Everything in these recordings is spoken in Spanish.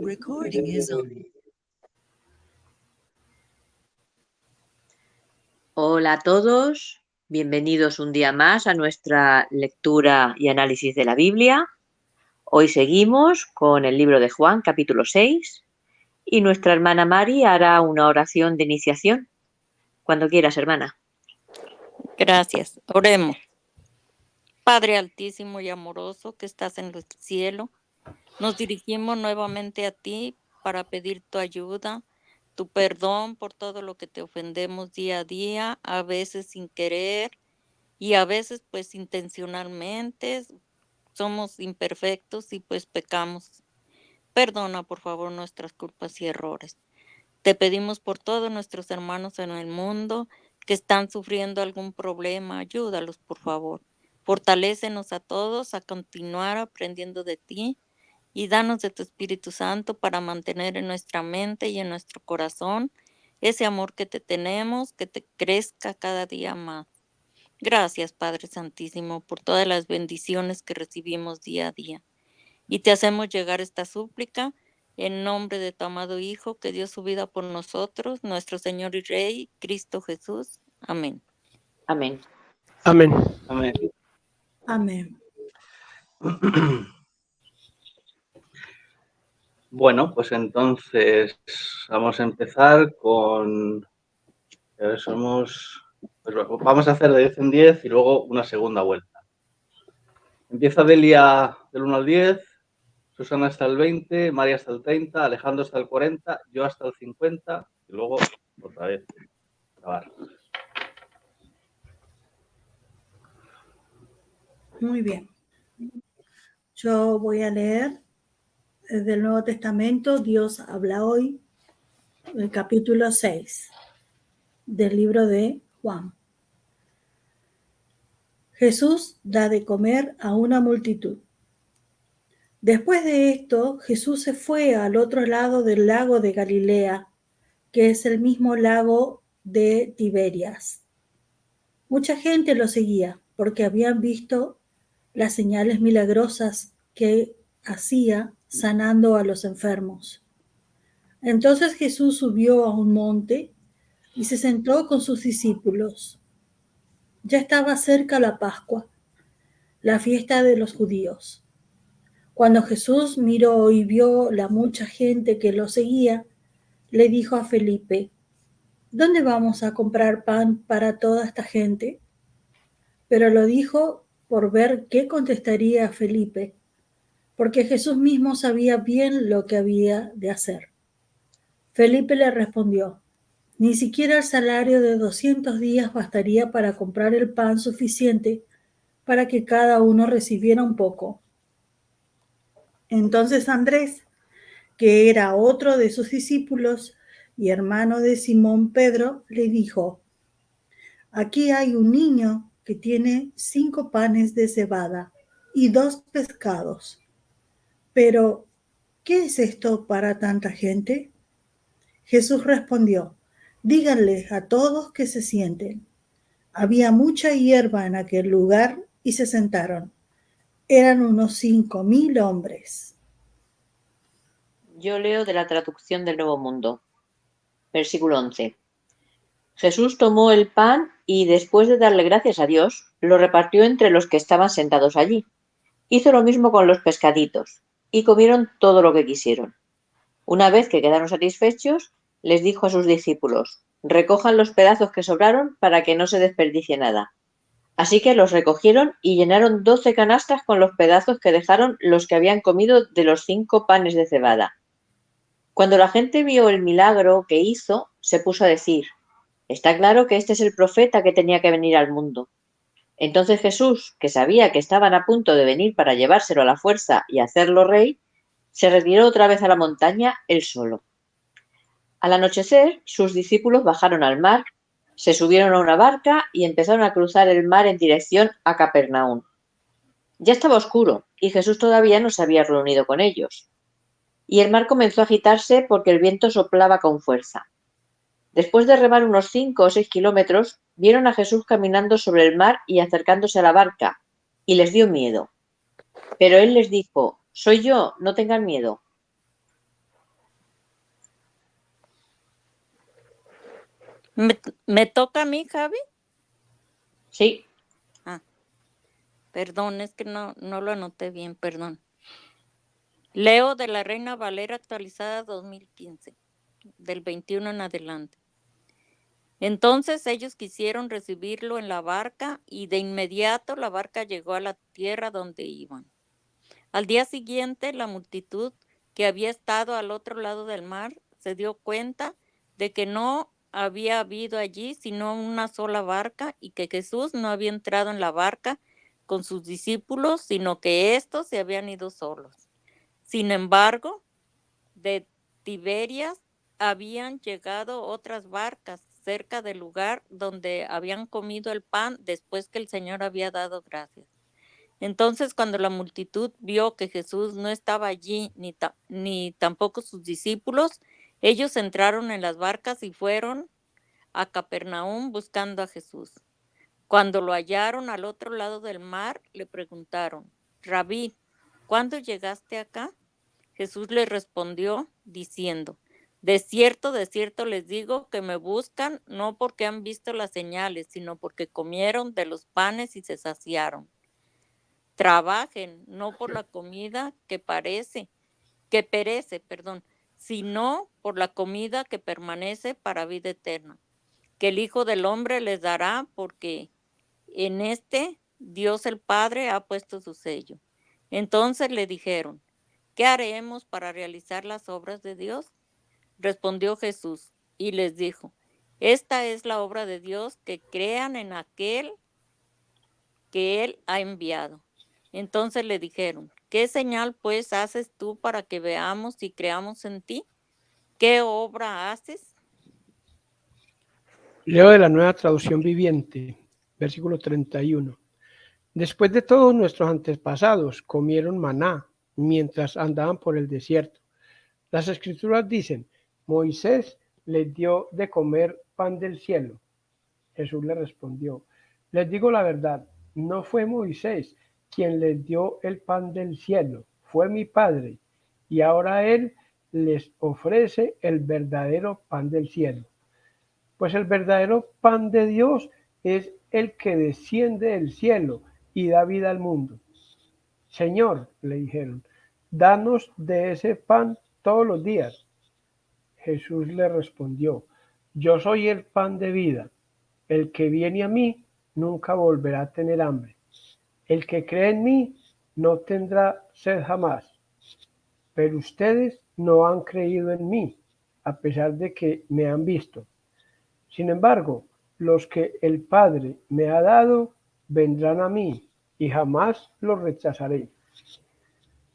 Recording is on. Hola a todos, bienvenidos un día más a nuestra lectura y análisis de la Biblia. Hoy seguimos con el libro de Juan, capítulo 6, y nuestra hermana Mari hará una oración de iniciación. Cuando quieras, hermana. Gracias. Oremos. Padre altísimo y amoroso que estás en el cielo, nos dirigimos nuevamente a ti para pedir tu ayuda, tu perdón por todo lo que te ofendemos día a día, a veces sin querer y a veces pues intencionalmente. Somos imperfectos y pues pecamos. Perdona por favor nuestras culpas y errores. Te pedimos por todos nuestros hermanos en el mundo que están sufriendo algún problema, ayúdalos por favor. Fortalécenos a todos a continuar aprendiendo de ti y danos de tu Espíritu Santo para mantener en nuestra mente y en nuestro corazón ese amor que te tenemos, que te crezca cada día más. Gracias, Padre Santísimo, por todas las bendiciones que recibimos día a día. Y te hacemos llegar esta súplica en nombre de tu amado Hijo, que dio su vida por nosotros, nuestro Señor y Rey, Cristo Jesús. Amén. Amén. Amén. Amén. Amén. Bueno, pues entonces vamos a empezar con... vamos a hacer de 10 en 10 y luego una segunda vuelta. Empieza Delia del 1 al 10, Susana hasta el 20, María hasta el 30, Alejandro hasta el 40, yo hasta el 50 y luego otra vez acabar. Muy bien. Yo voy a leer desde el Nuevo Testamento, Dios habla hoy, el capítulo 6 del libro de Juan. Jesús da de comer a una multitud. Después de esto, Jesús se fue al otro lado del lago de Galilea, que es el mismo lago de Tiberias. Mucha gente lo seguía porque habían visto las señales milagrosas que hacía sanando a los enfermos. Entonces Jesús subió a un monte y se sentó con sus discípulos. Ya estaba cerca la Pascua, la fiesta de los judíos. Cuando Jesús miró y vio la mucha gente que lo seguía, le dijo a Felipe: ¿Dónde vamos a comprar pan para toda esta gente? Pero lo dijo por ver qué contestaría Felipe, porque Jesús mismo sabía bien lo que había de hacer. Felipe le respondió: Ni siquiera el salario de 200 días bastaría para comprar el pan suficiente para que cada uno recibiera un poco. Entonces Andrés, que era otro de sus discípulos y hermano de Simón Pedro, le dijo: Aquí hay un niño que tiene 5 panes de cebada y 2 pescados. Pero, ¿qué es esto para tanta gente? Jesús respondió: Díganle a todos que se sienten. Había mucha hierba en aquel lugar y se sentaron. Eran unos 5,000 hombres. Yo leo de la traducción del Nuevo Mundo. Versículo 11. Jesús tomó el pan y, después de darle gracias a Dios, lo repartió entre los que estaban sentados allí. Hizo lo mismo con los pescaditos, y comieron todo lo que quisieron. Una vez que quedaron satisfechos, les dijo a sus discípulos: recojan los pedazos que sobraron para que no se desperdicie nada. Así que los recogieron y llenaron 12 canastas con los pedazos que dejaron los que habían comido de los 5 panes de cebada. Cuando la gente vio el milagro que hizo, se puso a decir: está claro que este es el profeta que tenía que venir al mundo. Entonces Jesús, que sabía que estaban a punto de venir para llevárselo a la fuerza y hacerlo rey, se retiró otra vez a la montaña él solo. Al anochecer, sus discípulos bajaron al mar, se subieron a una barca y empezaron a cruzar el mar en dirección a Capernaum. Ya estaba oscuro y Jesús todavía no se había reunido con ellos. Y el mar comenzó a agitarse porque el viento soplaba con fuerza. Después de remar unos 5 o 6 kilómetros, vieron a Jesús caminando sobre el mar y acercándose a la barca, y les dio miedo. Pero él les dijo: soy yo, no tengan miedo. ¿Me toca a mí, Javi? Sí, Perdón, es que no lo anoté bien, perdón. Leo de la Reina Valera actualizada 2015, del 21 en adelante. Entonces ellos quisieron recibirlo en la barca y de inmediato la barca llegó a la tierra donde iban. Al día siguiente, la multitud que había estado al otro lado del mar se dio cuenta de que no había habido allí sino una sola barca y que Jesús no había entrado en la barca con sus discípulos, sino que éstos se habían ido solos. Sin embargo, de Tiberias habían llegado otras barcas cerca del lugar donde habían comido el pan después que el Señor había dado gracias. Entonces, cuando la multitud vio que Jesús no estaba allí, ni tampoco sus discípulos, ellos entraron en las barcas y fueron a Capernaum buscando a Jesús. Cuando lo hallaron al otro lado del mar, le preguntaron: Rabí, ¿cuándo llegaste acá? Jesús les respondió diciendo: de cierto les digo que me buscan no porque han visto las señales, sino porque comieron de los panes y se saciaron. Trabajen no por la comida que perece, sino por la comida que permanece para vida eterna, que el Hijo del Hombre les dará, porque en este Dios el Padre ha puesto su sello. Entonces le dijeron: ¿qué haremos para realizar las obras de Dios? Respondió Jesús y les dijo: esta es la obra de Dios, que crean en aquel que Él ha enviado. Entonces le dijeron: ¿qué señal pues haces tú para que veamos y creamos en ti? ¿Qué obra haces? Leo de la Nueva Traducción Viviente, versículo 31. Después de todos nuestros antepasados comieron maná mientras andaban por el desierto. Las Escrituras dicen: Moisés les dio de comer pan del cielo. Jesús le respondió: les digo la verdad, no fue Moisés quien les dio el pan del cielo, fue mi Padre, y ahora Él les ofrece el verdadero pan del cielo. Pues el verdadero pan de Dios es el que desciende del cielo y da vida al mundo. Señor, le dijeron, danos de ese pan todos los días. Jesús le respondió: yo soy el pan de vida. El que viene a mí nunca volverá a tener hambre. El que cree en mí no tendrá sed jamás. Pero ustedes no han creído en mí, a pesar de que me han visto. Sin embargo, los que el Padre me ha dado vendrán a mí, y jamás los rechazaré.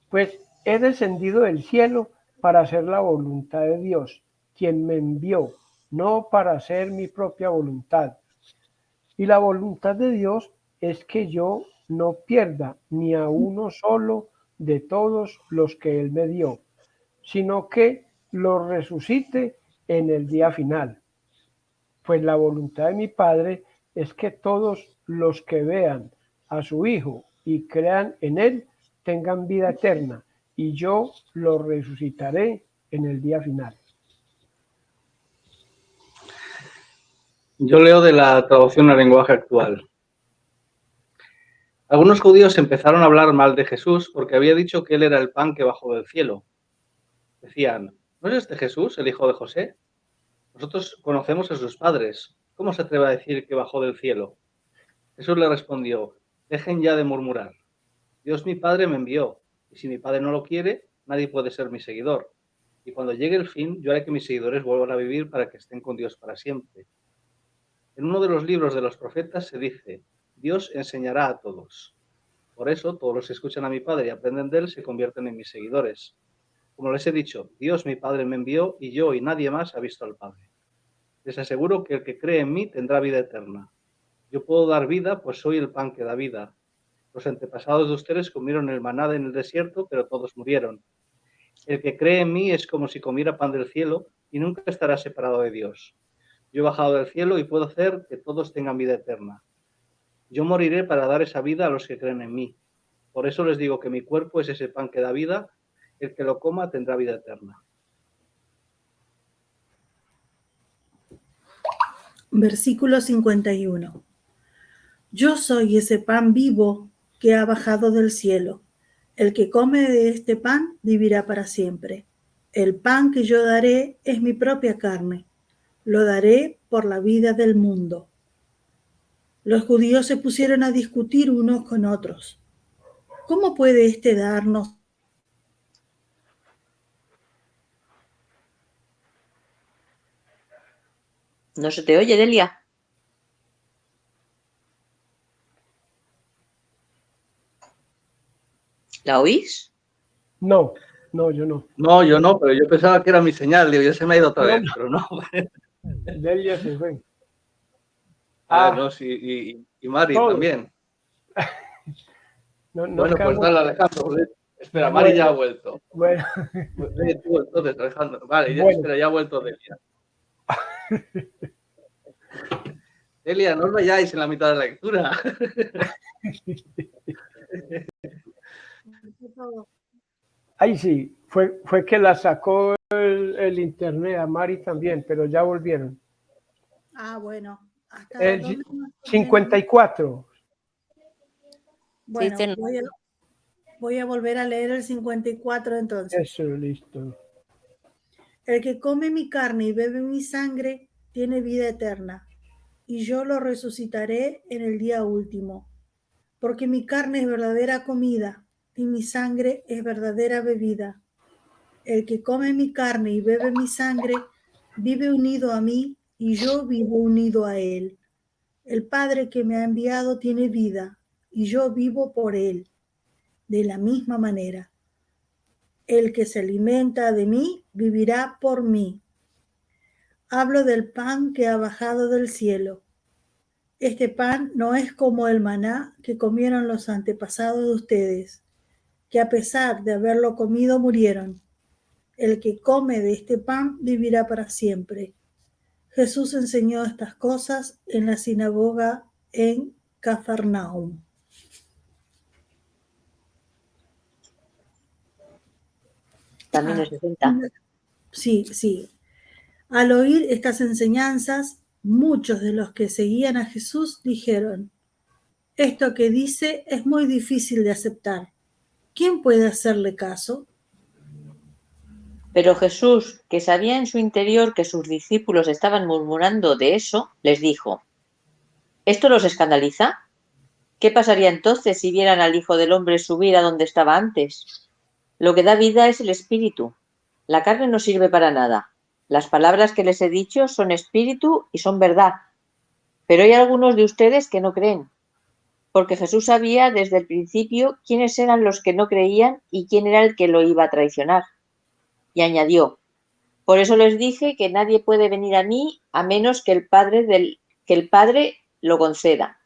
Pues he descendido del cielo para hacer la voluntad de Dios, quien me envió, no para hacer mi propia voluntad. Y la voluntad de Dios es que yo no pierda ni a uno solo de todos los que Él me dio, sino que lo resucite en el día final. Pues la voluntad de mi Padre es que todos los que vean a su Hijo y crean en Él tengan vida eterna, y yo lo resucitaré en el día final. Yo leo de la traducción al lenguaje actual. Algunos judíos empezaron a hablar mal de Jesús porque había dicho que él era el pan que bajó del cielo. Decían: ¿no es este Jesús, el hijo de José? Nosotros conocemos a sus padres. ¿Cómo se atreve a decir que bajó del cielo? Jesús le respondió: dejen ya de murmurar. Dios mi Padre me envió, y si mi Padre no lo quiere, nadie puede ser mi seguidor. Y cuando llegue el fin, yo haré que mis seguidores vuelvan a vivir para que estén con Dios para siempre. En uno de los libros de los profetas se dice: Dios enseñará a todos. Por eso, todos los que escuchan a mi Padre y aprenden de él se convierten en mis seguidores. Como les he dicho, Dios mi Padre me envió, y yo y nadie más ha visto al Padre. Les aseguro que el que cree en mí tendrá vida eterna. Yo puedo dar vida, pues soy el pan que da vida. Los antepasados de ustedes comieron el maná en el desierto, pero todos murieron. El que cree en mí es como si comiera pan del cielo y nunca estará separado de Dios. Yo he bajado del cielo y puedo hacer que todos tengan vida eterna. Yo moriré para dar esa vida a los que creen en mí. Por eso les digo que mi cuerpo es ese pan que da vida. El que lo coma tendrá vida eterna. Versículo 51. Yo soy ese pan vivo que ha bajado del cielo. El que come de este pan vivirá para siempre. El pan que yo daré es mi propia carne. Lo daré por la vida del mundo. Los judíos se pusieron a discutir unos con otros. ¿Cómo puede éste darnos? ¿No se te oye, Delia? ¿La oís? No, yo no. No, yo no, pero yo pensaba que era mi señal, digo, ya se me ha ido otra vez, pero no. Delia se fue. No, sí, y Mari todo. también. No bueno, pues dale, Alejandro. Espera, Mari ya ha vuelto. Bueno. Tú, entonces, Alejandro. Vale, ya, Bueno. espera, ya ha vuelto Delia. Delia, no os vayáis en la mitad de la lectura. Ahí sí, fue que la sacó el internet, a Mari también, pero ya volvieron. Bueno. ¿Hasta El dónde? 54. Bueno, Sí, voy a volver a leer el 54 entonces. Eso, listo. El que come mi carne y bebe mi sangre tiene vida eterna, y yo lo resucitaré en el día último, porque mi carne es verdadera comida y mi sangre es verdadera bebida. El que come mi carne y bebe mi sangre vive unido a mí y yo vivo unido a él. El Padre que me ha enviado tiene vida y yo vivo por él. De la misma manera, el que se alimenta de mí vivirá por mí. Hablo del pan que ha bajado del cielo. Este pan no es como el maná que comieron los antepasados de ustedes, que a pesar de haberlo comido murieron. El que come de este pan vivirá para siempre. Jesús enseñó estas cosas en la sinagoga en Cafarnaúm. También el 60. Sí. Al oír estas enseñanzas, muchos de los que seguían a Jesús dijeron: esto que dice es muy difícil de aceptar. ¿Quién puede hacerle caso? Pero Jesús, que sabía en su interior que sus discípulos estaban murmurando de eso, les dijo: ¿esto los escandaliza? ¿Qué pasaría entonces si vieran al Hijo del Hombre subir a donde estaba antes? Lo que da vida es el espíritu. La carne no sirve para nada. Las palabras que les he dicho son espíritu y son verdad. Pero hay algunos de ustedes que no creen, porque Jesús sabía desde el principio quiénes eran los que no creían y quién era el que lo iba a traicionar. Y añadió: por eso les dije que nadie puede venir a mí a menos que el Padre lo conceda.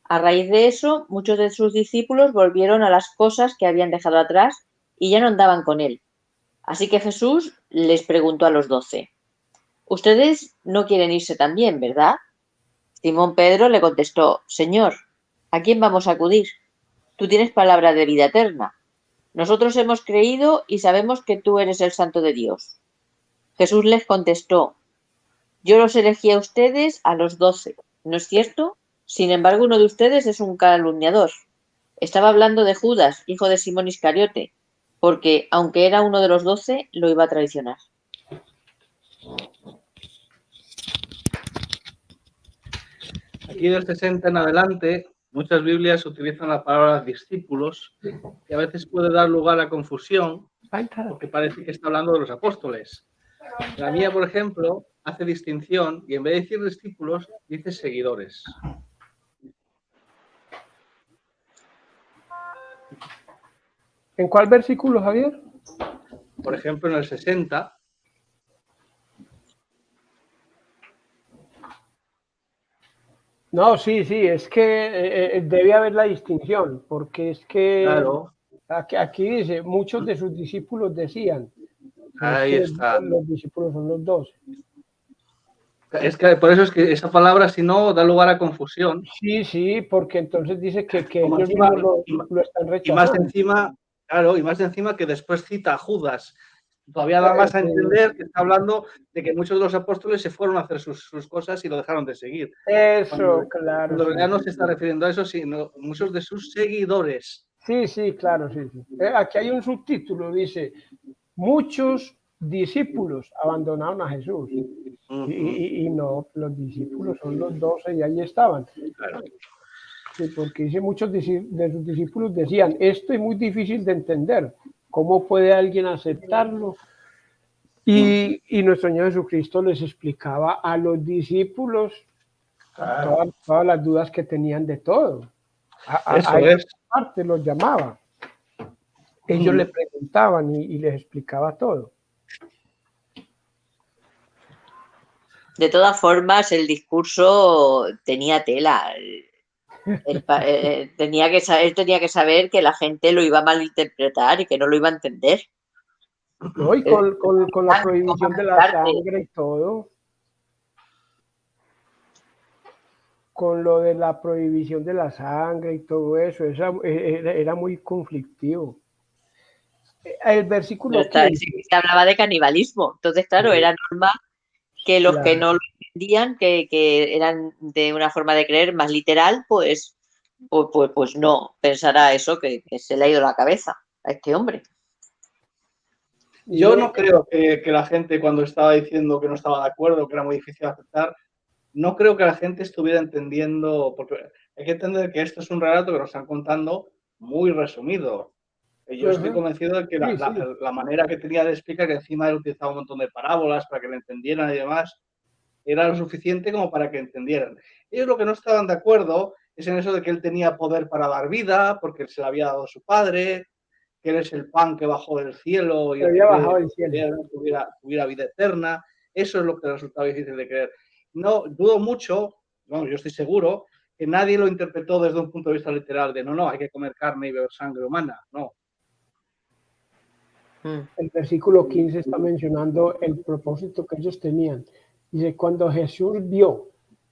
A raíz de eso, muchos de sus discípulos volvieron a las cosas que habían dejado atrás y ya no andaban con él. Así que Jesús les preguntó a los 12: ustedes no quieren irse también, ¿verdad? Simón Pedro le contestó: Señor, ¿a quién vamos a acudir? Tú tienes palabra de vida eterna. Nosotros hemos creído y sabemos que tú eres el Santo de Dios. Jesús les contestó: yo los elegí a ustedes, a los 12, ¿no es cierto? Sin embargo, uno de ustedes es un calumniador. Estaba hablando de Judas, hijo de Simón Iscariote, porque, aunque era uno de los 12, lo iba a traicionar. Aquí del 60 en adelante, muchas Biblias utilizan la palabra discípulos, que a veces puede dar lugar a confusión, porque parece que está hablando de los apóstoles. La mía, por ejemplo, hace distinción y en vez de decir discípulos, dice seguidores. ¿En cuál versículo, Javier? Por ejemplo, en el 60. No, sí, es que debe haber la distinción, porque es que claro. aquí dice, muchos de sus discípulos decían. Ahí está. Los discípulos son los 12. Es que por eso es que esa palabra, si no, da lugar a confusión. Sí, porque entonces dice que ellos encima, lo están rechazando. Y más encima que después cita a Judas Todavía da más a entender que está hablando de que muchos de los apóstoles se fueron a hacer sus cosas y lo dejaron de seguir. Eso, claro. Cuando en realidad no se está refiriendo a eso, sino muchos de sus seguidores. Sí, claro, sí. Aquí hay un subtítulo, dice, muchos discípulos abandonaron a Jesús. Y no, los discípulos son los 12 y ahí estaban. Claro. Sí, porque dice, muchos de sus discípulos decían, esto es muy difícil de entender, ¿cómo puede alguien aceptarlo? Y nuestro Señor Jesucristo les explicaba a los discípulos todas las dudas que tenían de todo. A esa parte los llamaba. Ellos le preguntaban y les explicaba todo. De todas formas, el discurso tenía tela. Él tenía que saber que la gente lo iba a malinterpretar y que no lo iba a entender. No, y con la prohibición de la sangre y todo. Con lo de la prohibición de la sangre y todo eso, era muy conflictivo. El versículo 15. Se hablaba de canibalismo. Entonces, claro, era normal que los que no lo entendían, que eran de una forma de creer más literal, pues no, pensará eso, que se le ha ido la cabeza a este hombre. Yo no creo que la gente, cuando estaba diciendo que no estaba de acuerdo, que era muy difícil de aceptar, no creo que la gente estuviera entendiendo, porque hay que entender que esto es un relato que nos están contando muy resumido. Yo estoy convencido de que la manera que tenía de explicar, que encima él utilizaba un montón de parábolas para que le entendieran y demás, era lo suficiente como para que entendieran. Ellos lo que no estaban de acuerdo es en eso de que él tenía poder para dar vida, porque se le había dado su padre, que él es el pan que bajó del cielo y tuviera vida eterna. Eso es lo que resultaba difícil de creer. No, dudo mucho, bueno, yo estoy seguro, que nadie lo interpretó desde un punto de vista literal de no, hay que comer carne y beber sangre humana, no. El versículo 15 está mencionando el propósito que ellos tenían. Dice, cuando Jesús vio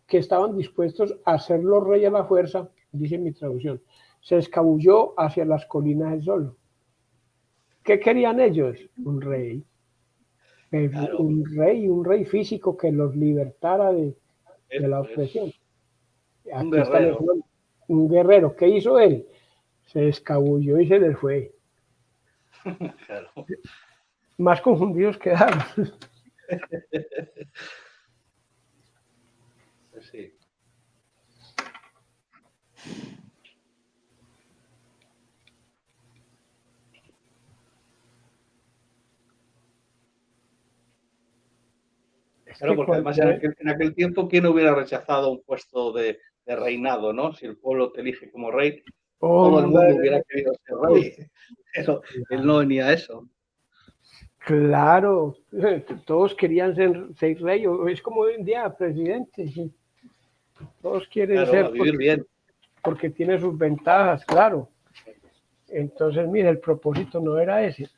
que estaban dispuestos a hacerlo rey a la fuerza, dice mi traducción, se escabulló hacia las colinas del sol. ¿Qué querían ellos? Un rey. Claro. Un rey físico que los libertara de la opresión. Un guerrero. Un guerrero. ¿Qué hizo él? Se escabulló y se les fue. Claro. Más confundidos quedaron. Sí. Claro, porque además en aquel tiempo, ¿quién hubiera rechazado un puesto de reinado, no? Si el pueblo te elige como rey, todo el mundo hubiera querido ser rey, pero él no venía a eso. Claro, todos querían ser rey, es como hoy en día, presidente. Todos quieren ser vivir bien. Porque tiene sus ventajas, claro. Entonces, mire, el propósito no era ese.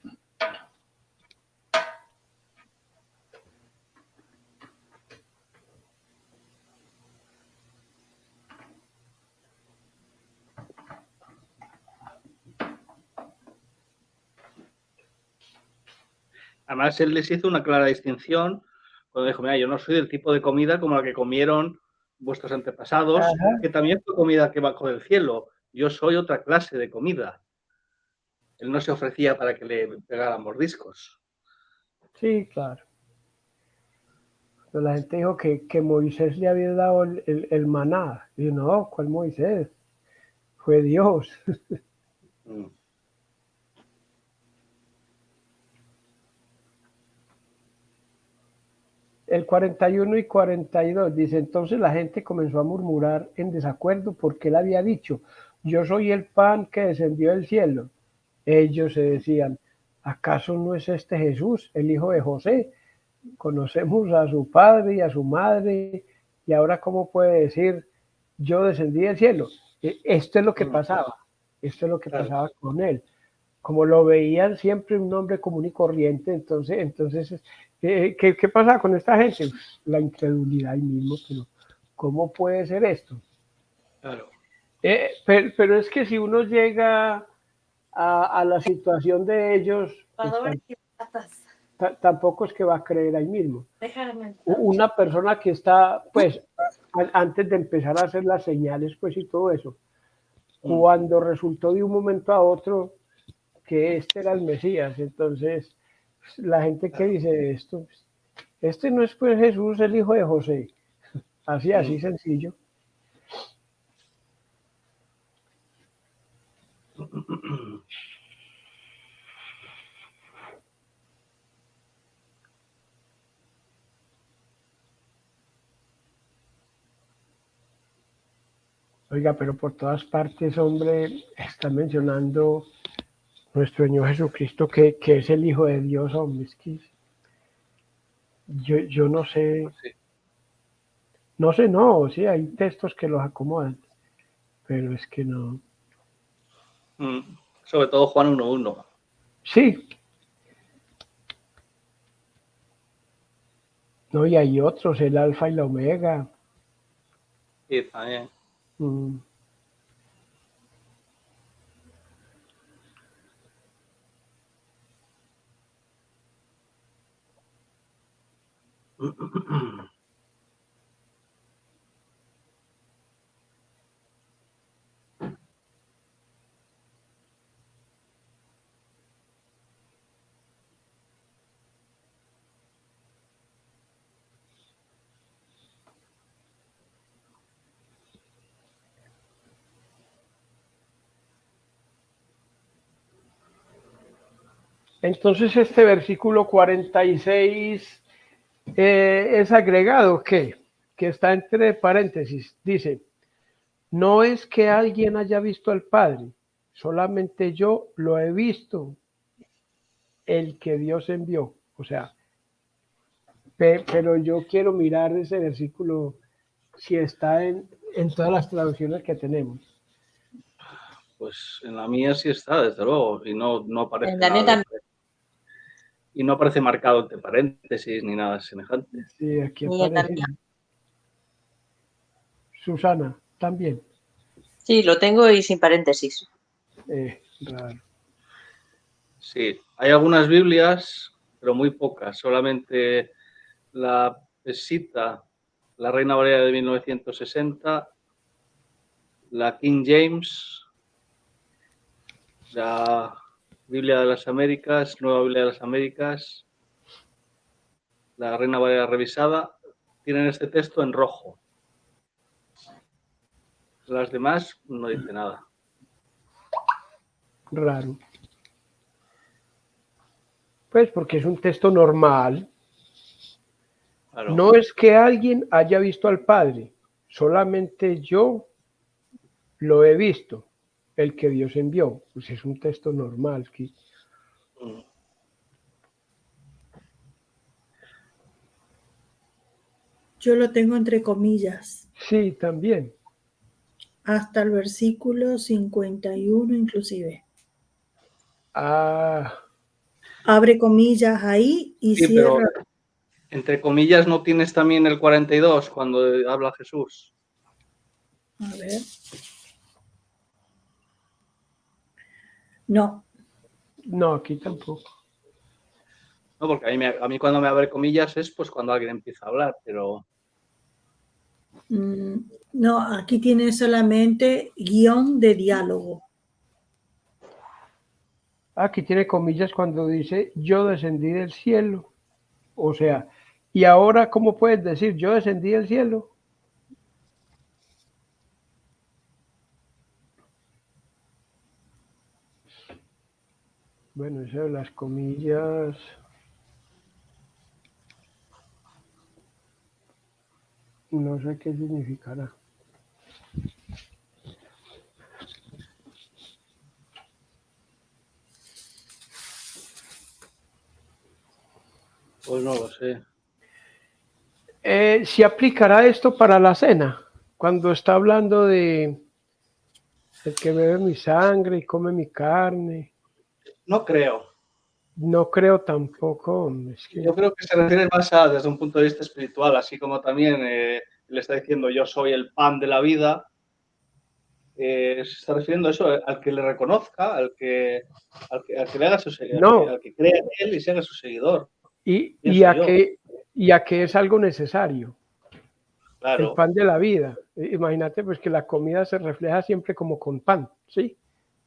Además, él les hizo una clara distinción cuando dijo, mira, yo no soy del tipo de comida como la que comieron vuestros antepasados, que también fue comida que bajó del cielo. Yo soy otra clase de comida. Él no se ofrecía para que le pegaran mordiscos. Sí, claro. Pero la gente dijo que Moisés le había dado el maná. Y no, ¿cuál Moisés? Fue Dios. El 41 y 42 dice, entonces la gente comenzó a murmurar en desacuerdo porque él había dicho, yo soy el pan que descendió del cielo. Ellos se decían, ¿acaso no es este Jesús, el hijo de José? Conocemos a su padre y a su madre, y ahora ¿cómo puede decir, yo descendí del cielo? Esto es lo que pasaba, esto es lo que pasaba con él. Como lo veían siempre un hombre común y corriente, entonces ¿qué pasa con esta gente? La incredulidad ahí mismo, pero ¿cómo puede ser esto? Claro. Pero es que si uno llega a la situación de ellos, tampoco es que va a creer ahí mismo. Déjame. Una persona que está, pues, antes de empezar a hacer las señales, pues, y todo eso, cuando resultó de un momento a otro que este era el Mesías, entonces la gente que dice esto, este no es pues Jesús, el hijo de José, así sencillo. Oiga, pero por todas partes, hombre, está mencionando nuestro Señor Jesucristo que es el Hijo de Dios, hombre. Es que yo no sé, no, sí, hay textos que los acomodan, pero es que no. Sobre todo Juan 1:1. Sí. No, y hay otros, el alfa y la omega. Sí, también. Entonces este versículo 46 es agregado, ¿qué? Que está entre paréntesis. Dice, no es que alguien haya visto al Padre, solamente yo lo he visto, el que Dios envió. O sea, pero yo quiero mirar ese versículo si está en todas las traducciones que tenemos. Pues en la mía sí está, desde luego, y no aparece En la nada neta, y no aparece marcado entre paréntesis ni nada semejante. Sí, aquí ni en la aparece. mía. Susana, también. Sí, lo tengo y sin paréntesis. Raro. Sí, hay algunas Biblias, pero muy pocas. Solamente la Pesita, la Reina Valera de 1960, la King James, la Biblia de las Américas, Nueva Biblia de las Américas, la Reina Valera revisada, tienen este texto en rojo. Las demás no dice nada. Raro. Pues porque es un texto normal. Claro. No es que alguien haya visto al Padre, solamente yo lo he visto, el que Dios envió. Pues es un texto normal. Yo lo tengo entre comillas, Sí, también. hasta el versículo 51 inclusive. Abre comillas ahí y Sí, cierra. pero entre comillas no tienes también el 42 cuando habla Jesús. A ver. No. No, aquí tampoco. No, porque a mí cuando me abre comillas es pues cuando alguien empieza a hablar, pero... No, aquí tiene solamente guión de diálogo. Aquí tiene comillas cuando dice yo descendí del cielo. O sea, y ahora, ¿cómo puedes decir yo descendí del cielo? Bueno, eso de las comillas... No sé qué significará. Pues no lo sé. ¿Se aplicará esto para la cena? Cuando está hablando de el que bebe mi sangre y come mi carne. No creo. No creo tampoco. Es que... Yo creo que se refiere más desde un punto de vista espiritual, así como también le está diciendo yo soy el pan de la vida. Se está refiriendo a eso, al que le reconozca, al que le haga su seguidor, No. al que crea en él y sea su seguidor. y a que es algo necesario. Claro. El pan de la vida. Imagínate pues que la comida se refleja siempre como con pan, ¿sí?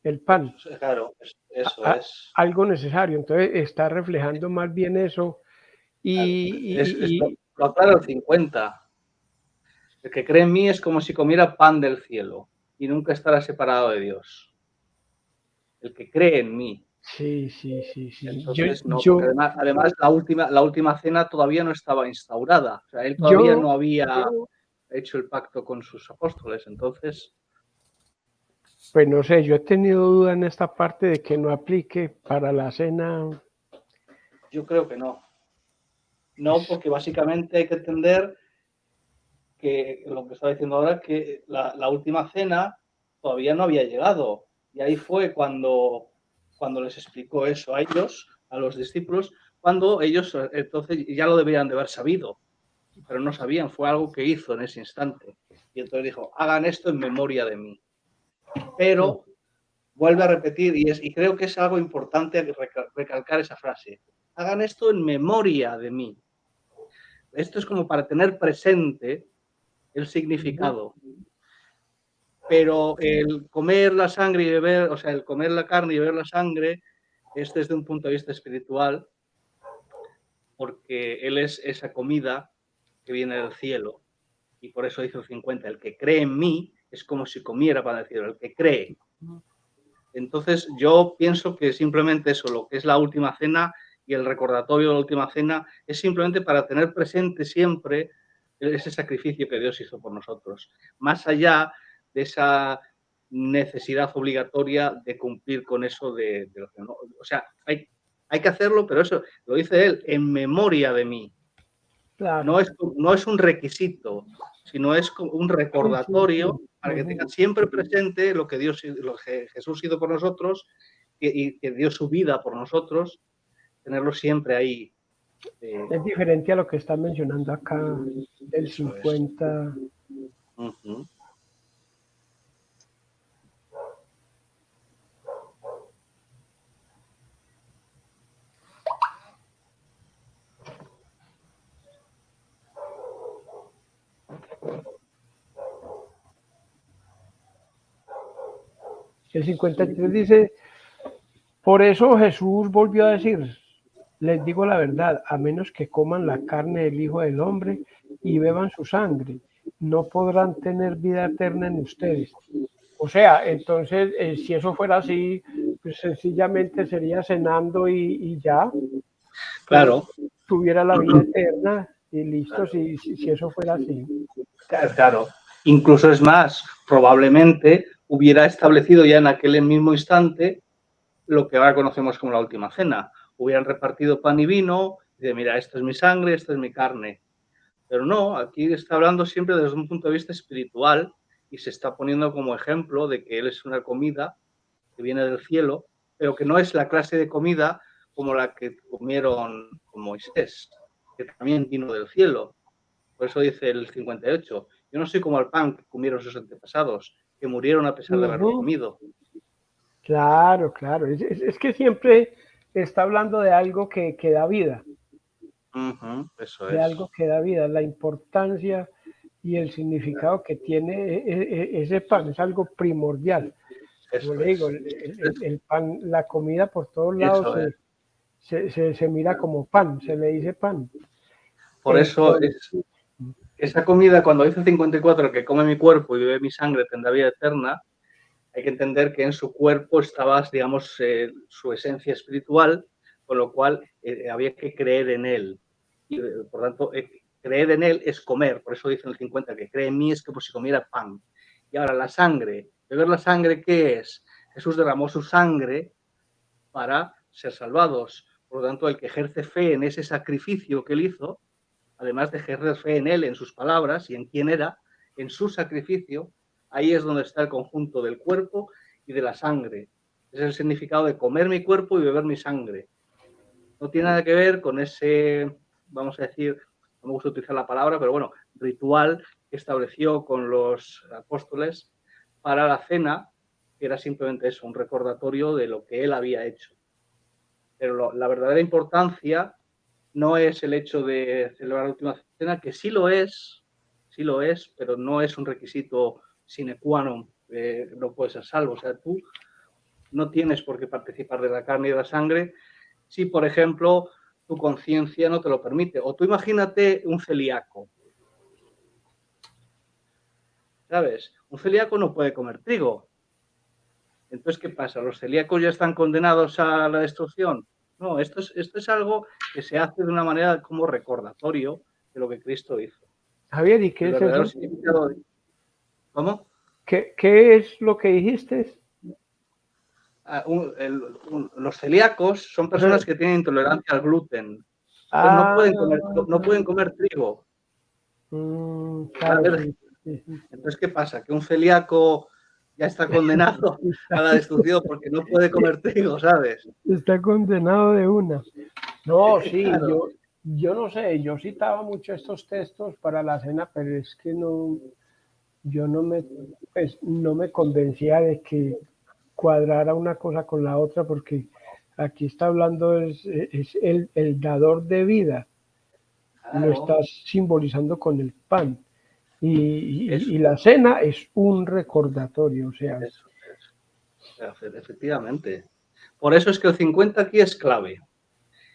El pan. Claro, eso es. Algo necesario. Entonces está reflejando más bien eso. Lo aclara el 50. El que cree en mí es como si comiera pan del cielo y nunca estará separado de Dios. El que cree en mí. Sí. Entonces, porque además la última cena todavía no estaba instaurada. O sea, él todavía no había hecho el pacto con sus apóstoles. Entonces, pues no sé, yo he tenido duda en esta parte de que no aplique para la cena. Yo creo que no. No, porque básicamente hay que entender que lo que estaba diciendo ahora, que la última cena todavía no había llegado. Y ahí fue cuando les explicó eso a ellos, a los discípulos, cuando ellos entonces ya lo deberían de haber sabido, pero no sabían, fue algo que hizo en ese instante. Y entonces dijo, hagan esto en memoria de mí. Pero vuelve a repetir, y creo que es algo importante recalcar esa frase, hagan esto en memoria de mí. Esto es como para tener presente el significado. Pero el comer la sangre y beber, o sea, el comer la carne y beber la sangre es desde un punto de vista espiritual, porque Él es esa comida que viene del cielo, y por eso dice el 50, el que cree en mí es como si comiera pan del cielo, el que cree. Entonces yo pienso que simplemente eso, lo que es la última cena y el recordatorio de la última cena, es simplemente para tener presente siempre ese sacrificio que Dios hizo por nosotros, más allá de esa necesidad obligatoria de cumplir con eso de lo que no. O sea, hay que hacerlo, pero eso lo dice él, en memoria de mí. Claro. No es un requisito, sino es un recordatorio para que tengan siempre presente lo que Jesús hizo por nosotros y que dio su vida por nosotros, tenerlo siempre ahí. Es diferente a lo que está mencionando acá, el 50. Uh-huh. El 53 dice, por eso Jesús volvió a decir, les digo la verdad, a menos que coman la carne del Hijo del Hombre y beban su sangre, no podrán tener vida eterna en ustedes. O sea, entonces, si eso fuera así, pues sencillamente sería cenando y ya. Claro. Tuviera la vida eterna y listo, claro. si eso fuera así. Claro. Incluso es más, probablemente hubiera establecido ya en aquel mismo instante lo que ahora conocemos como la última cena. Hubieran repartido pan y vino, y de mira, esto es mi sangre, esto es mi carne. Pero no, aquí está hablando siempre desde un punto de vista espiritual y se está poniendo como ejemplo de que Él es una comida que viene del cielo, pero que no es la clase de comida como la que comieron con Moisés, que también vino del cielo. Por eso dice el 58, yo no soy como el pan que comieron sus antepasados, que murieron a pesar de haberlo comido. Claro. Es que siempre está hablando de algo que da vida. Eso de algo que da vida, la importancia y el significado que tiene ese pan, es algo primordial. Como le digo, el pan, la comida por todos lados se mira como pan, se le dice pan. Por eso esa comida, cuando dice 54, el que come mi cuerpo y bebe mi sangre tendrá vida eterna, hay que entender que en su cuerpo estaba, digamos, su esencia espiritual, con lo cual había que creer en él. Y, por tanto, creer en él es comer. Por eso dice en el 50 que cree en mí es como si comiera pan. Y ahora la sangre. ¿Beber la sangre qué es? Jesús derramó su sangre para ser salvados. Por lo tanto, el que ejerce fe en ese sacrificio que él hizo, además de ejercer fe en él, en sus palabras y en quién era, en su sacrificio, ahí es donde está el conjunto del cuerpo y de la sangre. Es el significado de comer mi cuerpo y beber mi sangre. No tiene nada que ver con ese, vamos a decir, no me gusta utilizar la palabra, pero bueno, ritual que estableció con los apóstoles para la cena, que era simplemente eso, un recordatorio de lo que él había hecho. Pero la verdadera importancia no es el hecho de celebrar la última cena, que sí lo es, pero no es un requisito sine qua non, no puedes ser salvo. O sea, tú no tienes por qué participar de la carne y de la sangre si, por ejemplo, tu conciencia no te lo permite. O tú imagínate un celíaco, ¿sabes? Un celíaco no puede comer trigo. Entonces, ¿qué pasa? ¿Los celíacos ya están condenados a la destrucción? No, esto es algo que se hace de una manera como recordatorio de lo que Cristo hizo. Javier, ¿y qué El es verdadero eso? significado de... ¿Cómo? ¿Qué es lo que dijiste? Los celíacos son personas que tienen intolerancia al gluten. Entonces no pueden comer trigo. Claro, sí. Entonces, ¿qué pasa? Que un celíaco ya está condenado a la destrucción porque no puede comer trigo, ¿sabes? Está condenado de una. No, sí, Claro. yo no sé, yo citaba mucho estos textos para la cena, pero es que no, yo no me convencía de que cuadrara una cosa con la otra, porque aquí está hablando, es el dador de vida, lo Claro. está simbolizando con el pan. Eso. Y la cena es un recordatorio, o sea. Eso. Efectivamente. Por eso es que el 50 aquí es clave.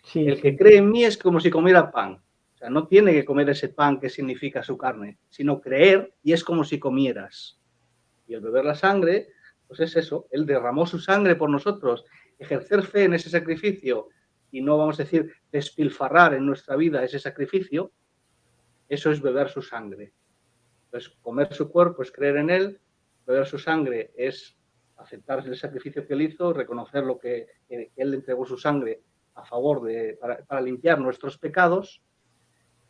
Sí, El que sí. cree en mí es como si comiera pan. O sea, no tiene que comer ese pan que significa su carne, sino creer y es como si comieras. Y el beber la sangre, pues es eso. Él derramó su sangre por nosotros. Ejercer fe en ese sacrificio y no, vamos a decir, despilfarrar en nuestra vida ese sacrificio, eso es beber su sangre. Entonces, comer su cuerpo es creer en él, beber su sangre es aceptar el sacrificio que él hizo, reconocer lo que él entregó su sangre a favor para limpiar nuestros pecados,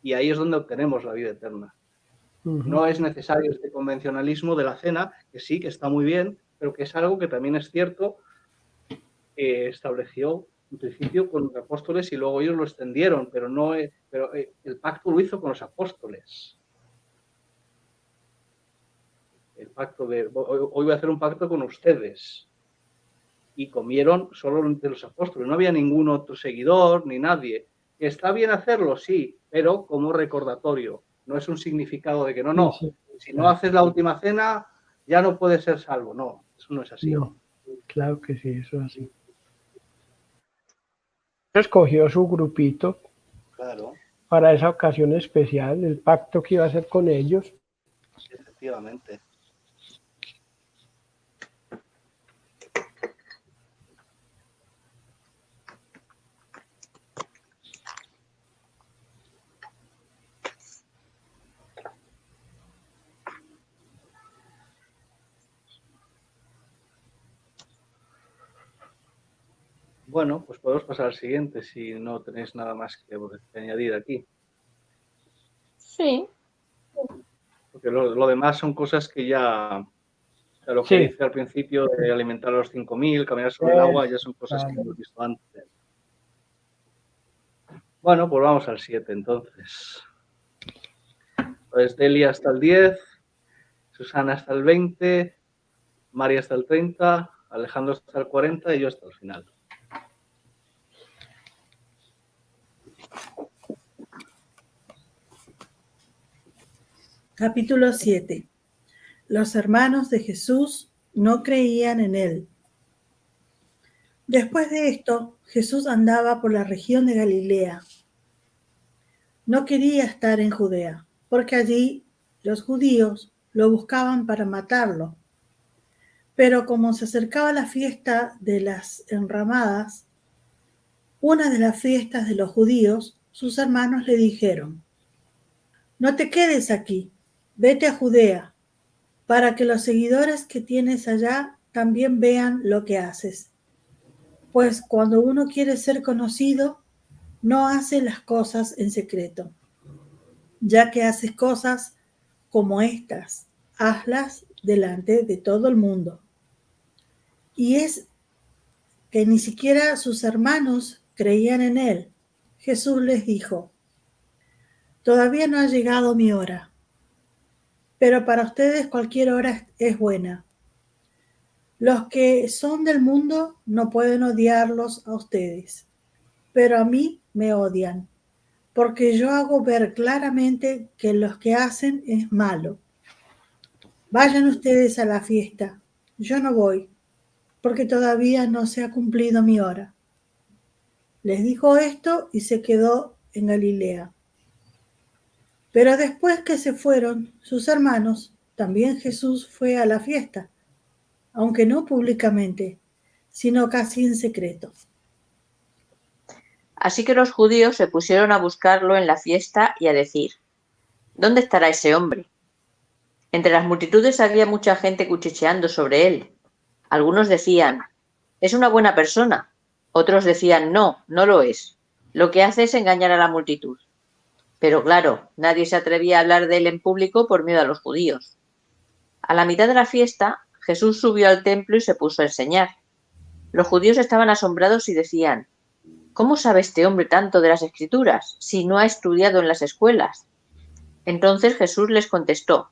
y ahí es donde obtenemos la vida eterna. No es necesario este convencionalismo de la cena, que sí, que está muy bien, pero que es algo que también es cierto, estableció en principio con los apóstoles y luego ellos lo extendieron, pero el pacto lo hizo con los apóstoles. El pacto de hoy voy a hacer un pacto con ustedes. Y comieron solo entre los apóstoles, no había ningún otro seguidor ni nadie. ¿Está bien hacerlo? Sí, pero como recordatorio, no es un significado de que no. Sí, Si no haces la última cena, ya no puedes ser salvo. No, eso no es así. no, claro que sí, eso es así. Escogió su grupito Claro, para esa ocasión especial, el pacto que iba a hacer con ellos. efectivamente. Bueno, pues podemos pasar al siguiente si no tenéis nada más que añadir aquí. Sí. Porque lo demás son cosas que ya, o sea, lo que dice al principio de alimentar a los 5.000, caminar sobre el agua, ya son cosas que hemos visto antes. Bueno, pues vamos al 7 entonces. Pues Delia hasta el 10, Susana hasta el 20, María hasta el 30, Alejandro hasta el 40 y yo hasta el final. Capítulo 7. Los hermanos de Jesús no creían en él. Después de esto, Jesús andaba por la región de Galilea. No quería estar en Judea, porque allí los judíos lo buscaban para matarlo. Pero como se acercaba la fiesta de las enramadas, una de las fiestas de los judíos, sus hermanos le dijeron: no te quedes aquí, vete a Judea, para que los seguidores que tienes allá también vean lo que haces. Pues cuando uno quiere ser conocido, no hace las cosas en secreto. Ya que haces cosas como estas, hazlas delante de todo el mundo. Y es que ni siquiera sus hermanos creían en él. Jesús les dijo: todavía no ha llegado mi hora, pero para ustedes cualquier hora es buena. Los que son del mundo no pueden odiarlos a ustedes, pero a mí me odian, porque yo hago ver claramente que lo que hacen es malo. Vayan ustedes a la fiesta, yo no voy, porque todavía no se ha cumplido mi hora. Les dijo esto y se quedó en Galilea. Pero después que se fueron sus hermanos, también Jesús fue a la fiesta, aunque no públicamente, sino casi en secreto. Así que los judíos se pusieron a buscarlo en la fiesta y a decir: ¿Dónde estará ese hombre? Entre las multitudes había mucha gente cuchicheando sobre él. Algunos decían: es una buena persona. Otros decían: no, no lo es. Lo que hace es engañar a la multitud. Pero claro, nadie se atrevía a hablar de él en público por miedo a los judíos. A la mitad de la fiesta, Jesús subió al templo y se puso a enseñar. Los judíos estaban asombrados y decían: ¿cómo sabe este hombre tanto de las Escrituras, si no ha estudiado en las escuelas? Entonces Jesús les contestó: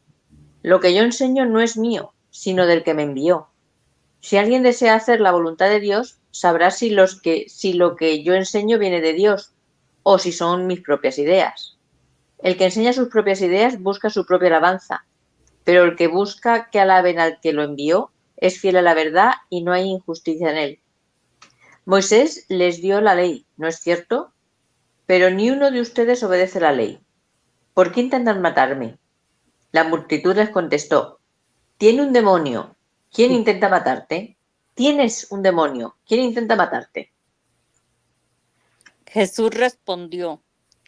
lo que yo enseño no es mío, sino del que me envió. Si alguien desea hacer la voluntad de Dios, sabrá si lo que yo enseño viene de Dios o si son mis propias ideas. El que enseña sus propias ideas busca su propia alabanza, pero el que busca que alaben al que lo envió es fiel a la verdad y no hay injusticia en él. Moisés les dio la ley, ¿no es cierto? Pero ni uno de ustedes obedece la ley. ¿Por qué intentan matarme? La multitud les contestó: tiene un demonio. ¿Quién intenta matarte? Tienes un demonio. ¿Quién intenta matarte? Jesús respondió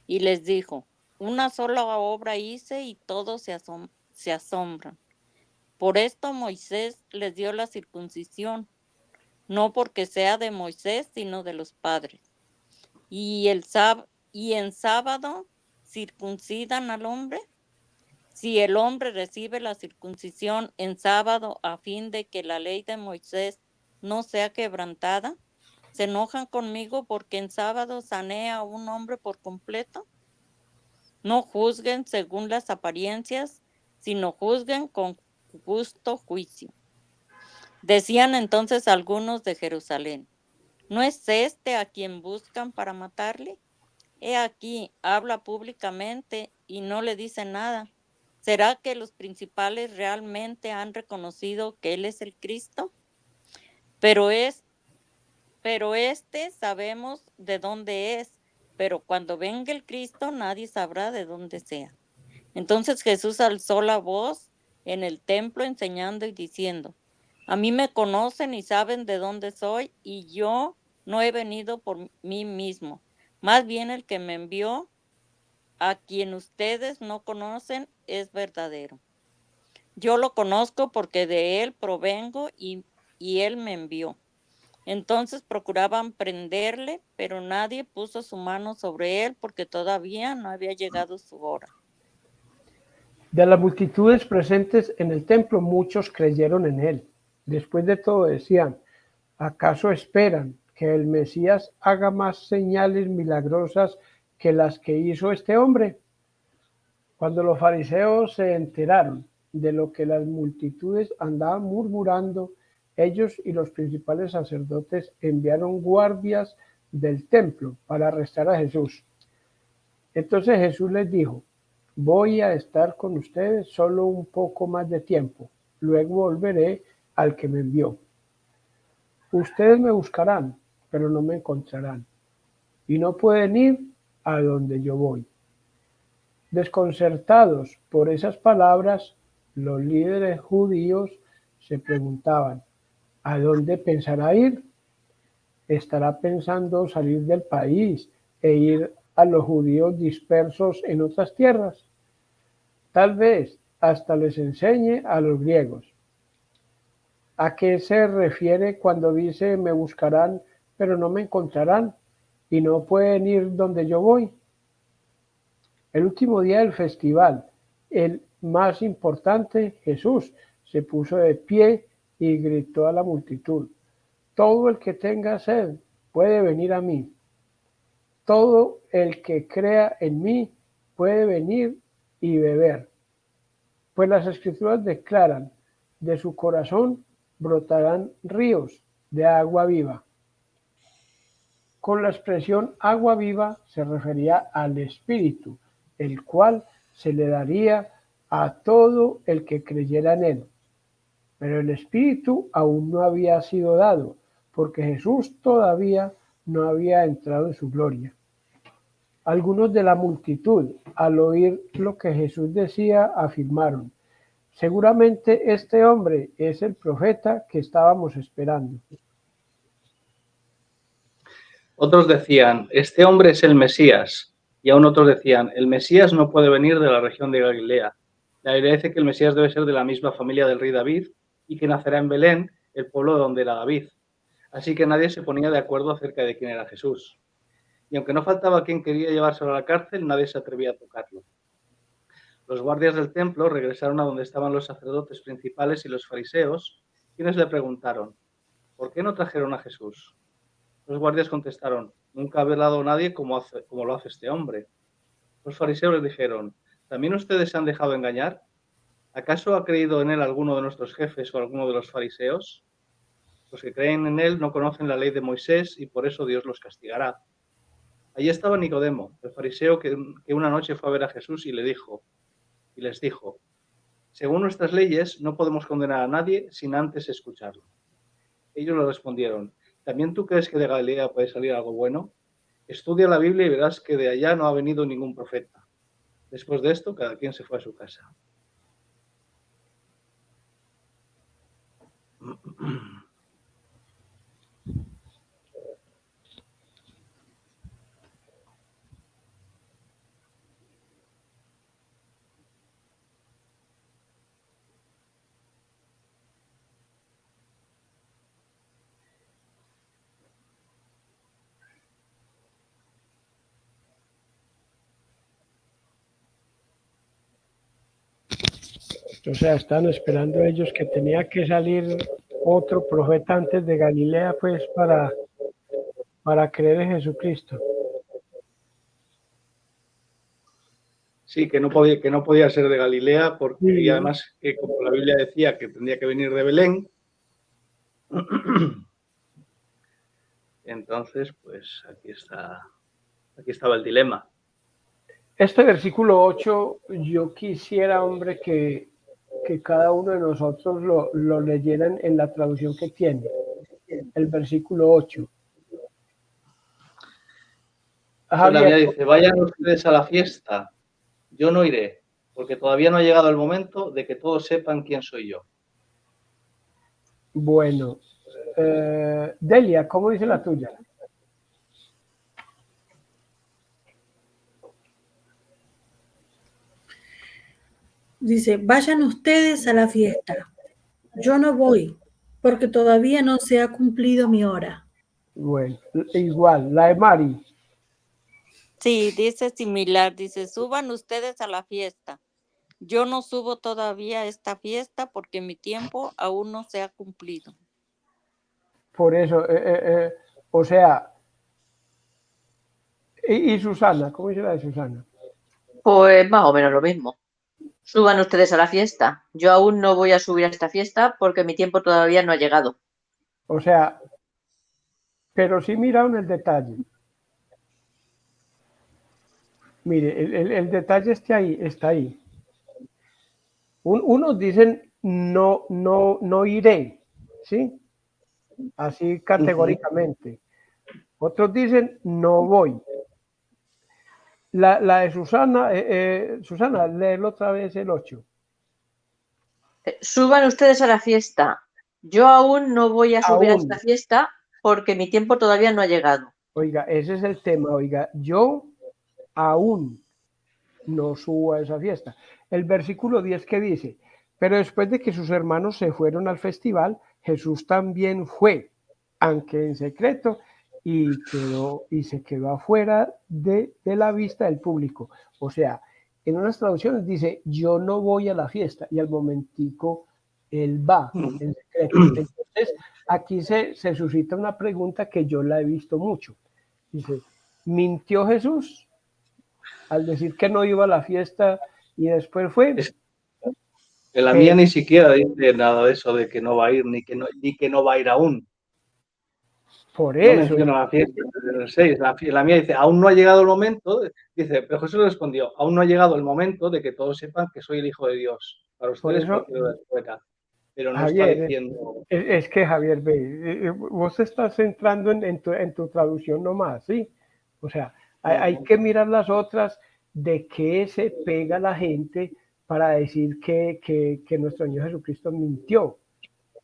y les dijo: una sola obra hice y todos se asombran. Por esto Moisés les dio la circuncisión, no porque sea de Moisés, sino de los padres. Y en sábado circuncidan al hombre. Si el hombre recibe la circuncisión en sábado a fin de que la ley de Moisés no sea quebrantada, ¿se enojan conmigo porque en sábado sané a un hombre por completo? No juzguen según las apariencias, sino juzguen con justo juicio. Decían entonces algunos de Jerusalén: ¿no es este a quien buscan para matarle? He aquí, habla públicamente y no le dice nada. ¿Será que los principales realmente han reconocido que él es el Cristo? Pero sabemos de dónde es, pero cuando venga el Cristo nadie sabrá de dónde sea. Entonces Jesús alzó la voz en el templo enseñando y diciendo: a mí me conocen y saben de dónde soy, y yo no he venido por mí mismo. Más bien el que me envió, a quien ustedes no conocen, es verdadero. Yo lo conozco porque de él provengo y él me envió. Entonces procuraban prenderle, pero nadie puso su mano sobre él porque todavía no había llegado su hora. De las multitudes presentes en el templo, muchos creyeron en él. Después de todo decían: ¿acaso esperan que el Mesías haga más señales milagrosas que las que hizo este hombre? Cuando los fariseos se enteraron de lo que las multitudes andaban murmurando, ellos y los principales sacerdotes enviaron guardias del templo para arrestar a Jesús. Entonces Jesús les dijo: voy a estar con ustedes solo un poco más de tiempo, luego volveré al que me envió. Ustedes me buscarán, pero no me encontrarán, y no pueden ir a donde yo voy. Desconcertados por esas palabras, los líderes judíos se preguntaban: ¿a dónde pensará ir? ¿Estará pensando salir del país e ir a los judíos dispersos en otras tierras? Tal vez hasta les enseñe a los griegos. ¿A qué se refiere cuando dice: me buscarán, pero no me encontrarán, y no pueden ir donde yo voy? El último día del festival, el más importante, Jesús se puso de pie y gritó a la multitud: todo el que tenga sed puede venir a mí. Todo el que crea en mí puede venir y beber. Pues las Escrituras declaran: de su corazón brotarán ríos de agua viva. Con la expresión agua viva se refería al Espíritu, el cual se le daría a todo el que creyera en él. Pero el Espíritu aún no había sido dado, porque Jesús todavía no había entrado en su gloria. Algunos de la multitud, al oír lo que Jesús decía, afirmaron: seguramente este hombre es el profeta que estábamos esperando. Otros decían: este hombre es el Mesías. Y aún otros decían: el Mesías no puede venir de la región de Galilea. La Biblia dice que el Mesías debe ser de la misma familia del rey David y que nacerá en Belén, el pueblo de donde era David. Así que nadie se ponía de acuerdo acerca de quién era Jesús. Y aunque no faltaba quien quería llevárselo a la cárcel, nadie se atrevía a tocarlo. Los guardias del templo regresaron a donde estaban los sacerdotes principales y los fariseos, quienes le preguntaron: ¿por qué no trajeron a Jesús? Los guardias contestaron: nunca ha hablado nadie como lo hace este hombre. Los fariseos les dijeron: ¿también ustedes se han dejado engañar? ¿Acaso ha creído en él alguno de nuestros jefes o alguno de los fariseos? Los que creen en él no conocen la ley de Moisés y por eso Dios los castigará. Allí estaba Nicodemo, el fariseo que una noche fue a ver a Jesús y les dijo: según nuestras leyes no podemos condenar a nadie sin antes escucharlo. Ellos le respondieron: ¿también tú crees que de Galilea puede salir algo bueno? Estudia la Biblia y verás que de allá no ha venido ningún profeta. Después de esto, cada quien se fue a su casa. O sea, están esperando ellos que tenía que salir otro profeta antes de Galilea, pues, para creer en Jesucristo. Sí, que no podía ser de Galilea, porque Sí. y además que como la Biblia decía que tendría que venir de Belén, entonces, pues aquí estaba el dilema. Este versículo 8, yo quisiera, hombre, que cada uno de nosotros lo leyeran en la traducción que tiene. El versículo 8. Pues la mía dice: vayan ustedes a la fiesta, yo no iré, porque todavía no ha llegado el momento de que todos sepan quién soy yo. Bueno, Delia, ¿cómo dice la tuya? Dice: vayan ustedes a la fiesta. Yo no voy, porque todavía no se ha cumplido mi hora. Bueno, igual, la de Mari. Sí, dice similar, dice: suban ustedes a la fiesta. Yo no subo todavía a esta fiesta porque mi tiempo aún no se ha cumplido. Por eso, o sea, y Susana, ¿cómo dice la de Susana? Pues más o menos lo mismo. Suban ustedes a la fiesta. Yo aún no voy a subir a esta fiesta porque mi tiempo todavía no ha llegado. O sea, pero sí miraron el detalle. Mire, el detalle está ahí. Unos dicen no iré, ¿sí? Así categóricamente. Otros dicen no voy. La de Susana, Susana, léelo otra vez el 8. Suban ustedes a la fiesta. Yo aún no voy a subir a Aún. esta fiesta porque mi tiempo todavía no ha llegado. Oiga, ese es el tema, oiga, yo aún no subo a esa fiesta. El versículo 10 que dice: pero después de que sus hermanos se fueron al festival, Jesús también fue, aunque en secreto, y se quedó afuera de la vista del público. O sea, en unas traducciones dice: yo no voy a la fiesta, y al momentico él va en secreto. Entonces, aquí se suscita una pregunta que yo la he visto mucho. Dice: ¿mintió Jesús al decir que no iba a la fiesta y después fue? En la mía ni siquiera dice nada de eso de que no va a ir, ni que no va a ir aún. Por No eso. menciona la fiesta del 6. La mía dice, aún no ha llegado el momento. Dice, pero Jesús le respondió, aún no ha llegado el momento de que todos sepan que soy el Hijo de Dios. Para Por ustedes eso, cualquier hora es poeta. Pero no está Javier, diciendo... es que Javier, ve, vos estás centrando en tu traducción nomás, ¿sí? O sea, hay que mirar las otras de qué se pega la gente para decir que nuestro Señor Jesucristo mintió.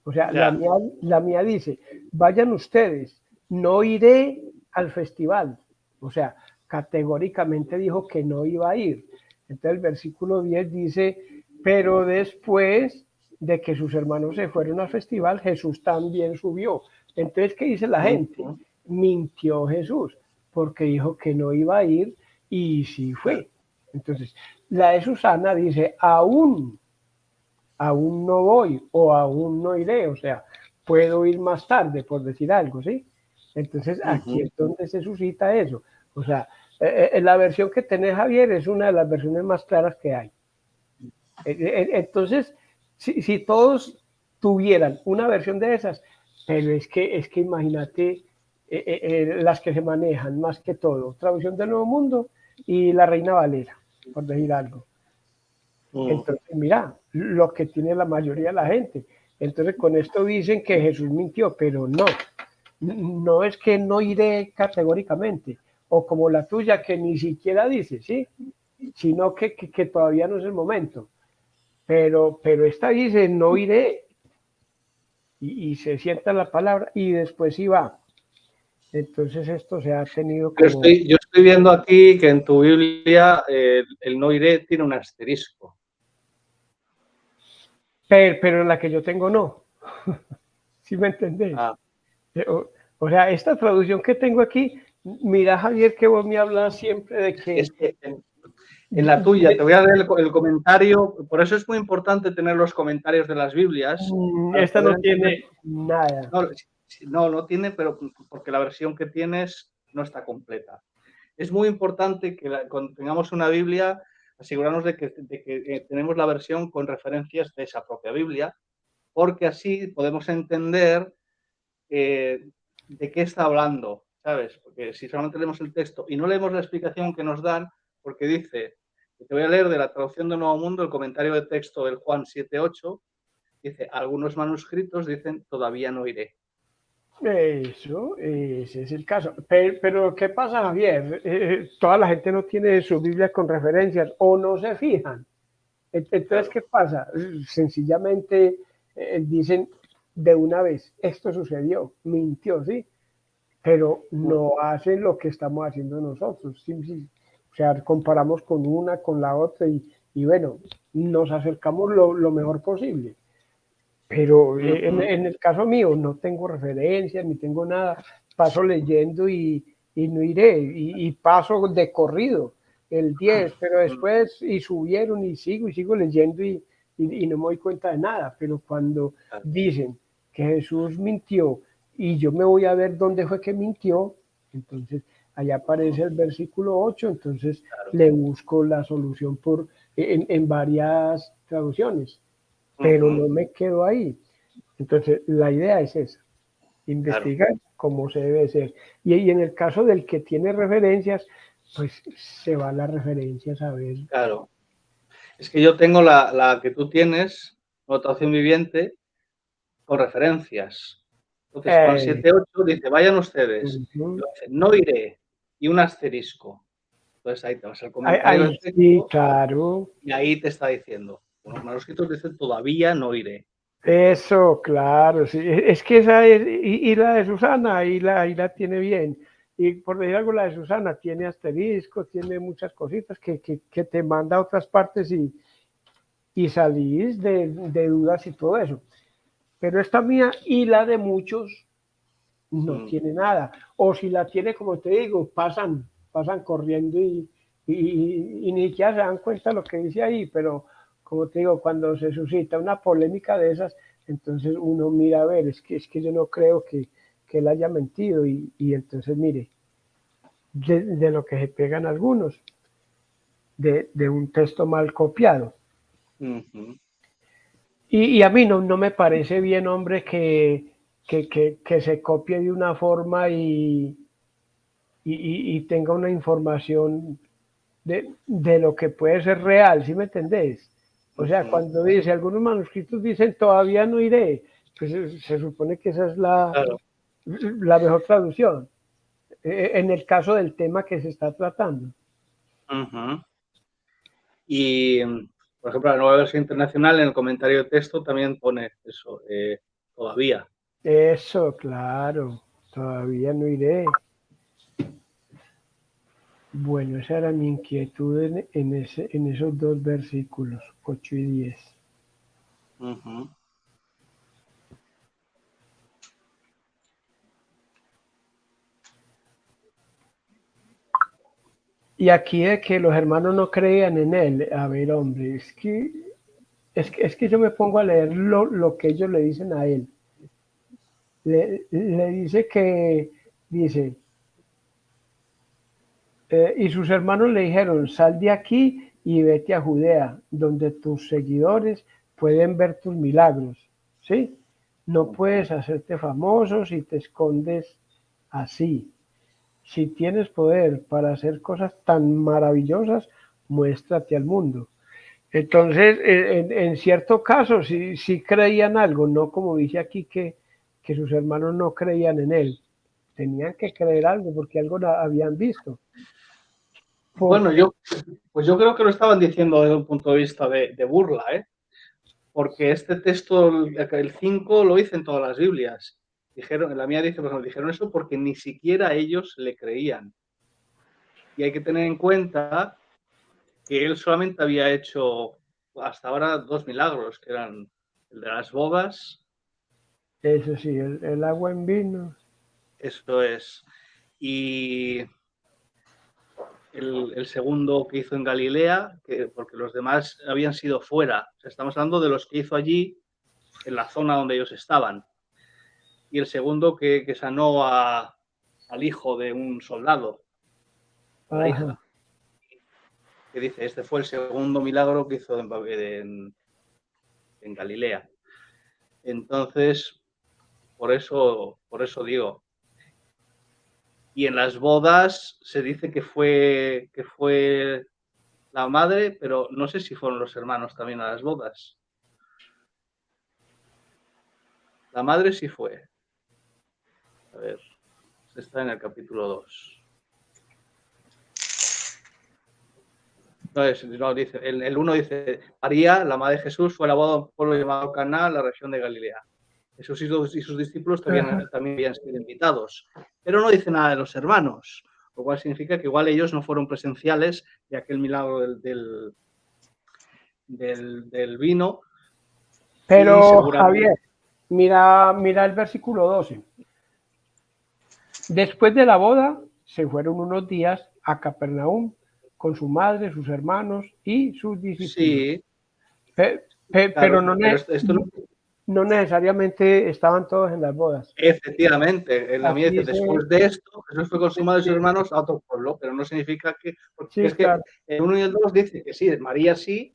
O sea, Ya. la mía dice, vayan ustedes, no iré al festival. O sea, categóricamente dijo que no iba a ir. Entonces el versículo 10 dice, pero después de que sus hermanos se fueron al festival, Jesús también subió. Entonces, ¿qué dice la gente? Mintió Jesús, porque dijo que no iba a ir y sí fue. Entonces, la de Susana dice, aún no voy o aún no iré, o sea, puedo ir más tarde, por decir algo, ¿sí? Entonces, aquí es donde se suscita eso. O sea, la versión que tenés, Javier, es una de las versiones más claras que hay. Entonces, si todos tuvieran una versión de esas, pero es que imagínate las que se manejan más que todo, traducción del Nuevo Mundo y la Reina Valera, por decir algo. Entonces, mira, lo que tiene la mayoría de la gente. Entonces, con esto dicen que Jesús mintió, pero no es que no iré categóricamente, o como la tuya que ni siquiera dice, ¿sí? Sino que todavía no es el momento. Pero esta dice, no iré, y se sienta la palabra, y después sí va. Entonces esto se ha tenido como... Yo estoy viendo aquí que en tu Biblia el no iré tiene un asterisco. Pero en la que yo tengo no. ¿Sí me entendés? O sea, esta traducción que tengo aquí, mira, Javier, que vos me hablas siempre de que... Es que en la tuya, te voy a leer el comentario, por eso es muy importante tener los comentarios de las Biblias. Esta no tiene nada. No tiene, pero porque la versión que tienes no está completa. Es muy importante que cuando tengamos una Biblia, asegurarnos de que tenemos la versión con referencias de esa propia Biblia, porque así podemos entender de qué está hablando, ¿sabes? Porque si solamente leemos el texto y no leemos la explicación que nos dan, porque dice, te voy a leer de la traducción del Nuevo Mundo, el comentario de texto del Juan 7:8, dice, algunos manuscritos dicen, todavía no iré. Eso, ese es el caso. Pero ¿qué pasa, Javier? Toda la gente no tiene su Biblia con referencias o no se fijan. Entonces, claro. ¿Qué pasa? Sencillamente dicen de una vez, esto sucedió, mintió, ¿sí? Pero no hacen lo que estamos haciendo nosotros. ¿Sí? O sea, comparamos con una, con la otra y bueno, nos acercamos lo mejor posible. Pero en el caso mío no tengo referencias, ni tengo nada, paso leyendo y no iré, y paso de corrido el 10, pero después y subieron y sigo leyendo y no me doy cuenta de nada, pero cuando dicen que Jesús mintió y yo me voy a ver dónde fue que mintió, entonces allá aparece el versículo 8, entonces le busco la solución en varias traducciones. Pero no me quedo ahí. Entonces, la idea es esa, investigar cómo se debe ser. Y en el caso del que tiene referencias, pues se va a las referencias a ver. Claro. Es que yo tengo la que tú tienes, notación viviente, con referencias. Entonces, Juan 7:8 dice, vayan ustedes. Dice, no iré. Y un asterisco. Entonces, ahí te vas al comentario del texto. Sí, claro. Y ahí te está diciendo, los manuscritos dicen, todavía no iré. Eso, claro, sí. Es que esa es, y la de Susana, ahí la tiene bien. Y por decir algo, la de Susana tiene asterisco, tiene muchas cositas que te manda a otras partes y salís de dudas y todo eso. Pero esta mía y la de muchos no tiene nada. O si la tiene, como te digo, pasan corriendo y ni siquiera se dan cuenta de lo que dice ahí, pero como te digo, cuando se suscita una polémica de esas, entonces uno mira a ver, es que yo no creo que él haya mentido y entonces mire, de lo que se pegan algunos, de un texto mal copiado. Y a mí no me parece bien, hombre, que que se copie de una forma y tenga una información de lo que puede ser real, ¿sí me entendés? O sea, cuando dice, algunos manuscritos dicen todavía no iré, pues se supone que esa es Claro. la mejor traducción, en el caso del tema que se está tratando. Y, por ejemplo, la nueva versión internacional, en el comentario de texto también pone eso, todavía. Eso, claro, todavía no iré. Bueno, esa era mi inquietud en esos dos versículos, 8 y 10. Y aquí de que los hermanos no creían en él, a ver, hombre, es que yo me pongo a leer lo que ellos le dicen a él. Le dice que, dice, y sus hermanos le dijeron, sal de aquí y vete a Judea, donde tus seguidores pueden ver tus milagros, ¿sí? No puedes hacerte famoso si te escondes así. Si tienes poder para hacer cosas tan maravillosas, muéstrate al mundo. Entonces, en cierto caso, sí creían algo, no como dice aquí que sus hermanos no creían en él. Tenían que creer algo porque algo habían visto. Bueno, yo creo que lo estaban diciendo desde un punto de vista de burla, ¿eh? Porque este texto, el 5, lo dicen todas las Biblias. Dijeron, en la mía dice, pues dijeron eso porque ni siquiera ellos le creían. Y hay que tener en cuenta que él solamente había hecho hasta ahora 2 milagros, que eran el de las bodas. Eso sí, el agua en vino. Eso es. Y el segundo que hizo en Galilea, porque los demás habían sido fuera. O sea, estamos hablando de los que hizo allí, en la zona donde ellos estaban. Y el segundo que sanó al hijo de un soldado, a la hija. Que dice, este fue el segundo milagro que hizo en Galilea. Entonces, por eso digo. Y en las bodas se dice que fue la madre, pero no sé si fueron los hermanos también a las bodas. La madre sí fue. A ver, está en el capítulo 2. No, dice, el 1 dice, María, la madre de Jesús, fue a la boda de un pueblo llamado Caná, la región de Galilea. Jesús y sus discípulos también habían sido invitados. Pero no dice nada de los hermanos, lo cual significa que igual ellos no fueron presenciales de aquel milagro del vino. Pero, Javier, mira el versículo 12. Después de la boda, se fueron unos días a Capernaum con su madre, sus hermanos y sus discípulos. Sí. Pero no necesariamente estaban todos en las bodas. Efectivamente, en la mía dice, después de esto, Jesús fue con su madre y sus hermanos a otro pueblo, pero no significa que, porque es que el 1 y el 2 dice que sí, María sí,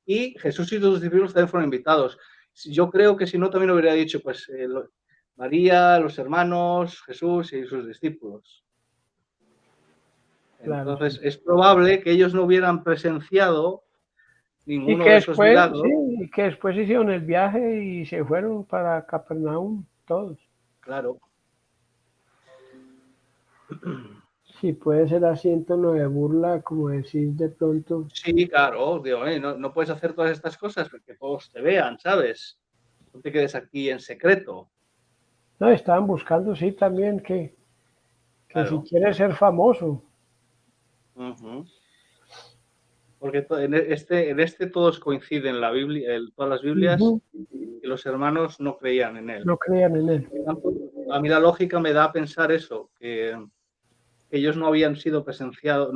y Jesús y sus discípulos también fueron invitados. Yo creo que si no, también hubiera dicho, pues, María, los hermanos, Jesús y sus discípulos. Entonces, es probable que ellos no hubieran presenciado ninguno de esos milagros. Sí, y que después hicieron el viaje y se fueron para Capernaum todos. Claro. Sí, puede ser así en tono de burla, como decir de pronto. Sí, claro, digo, no puedes hacer todas estas cosas porque todos te vean, ¿sabes? No te quedes aquí en secreto. No, estaban buscando, sí, también que Claro. si quieres ser famoso. Porque en este todos coinciden en la Biblia, en todas las Biblias, que los hermanos no creían en él. No creían en él. A mí la lógica me da a pensar eso, que ellos no habían presenciado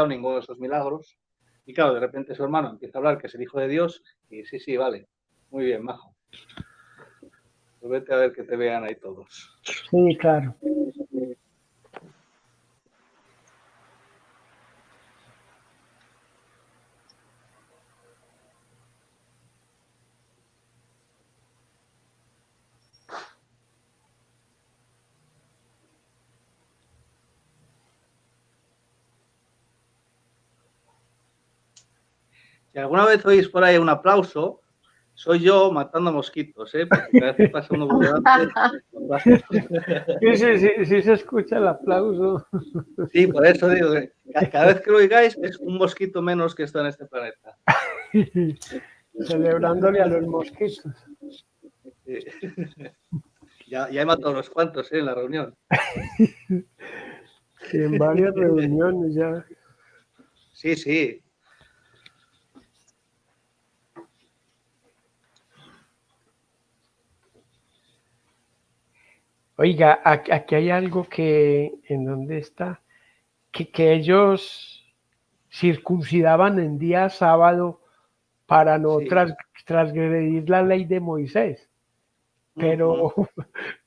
ninguno de esos milagros. Y claro, de repente su hermano empieza a hablar que es el Hijo de Dios y sí, vale, muy bien, majo. Pues vete a ver que te vean ahí todos. Sí, claro. Si alguna vez oís por ahí un aplauso, soy yo matando mosquitos, ¿eh? Porque cada vez que pasa uno por delante. Sí se escucha el aplauso. Sí, por eso digo que cada vez que lo oigáis es un mosquito menos que está en este planeta. Celebrándole a los mosquitos. Ya he matado unos cuantos, en la reunión. Sí, en varias reuniones ya. Sí, sí. Oiga, aquí hay algo que, ¿en dónde está? Que ellos circuncidaban en día sábado para no Sí. transgredir la ley de Moisés. Pero,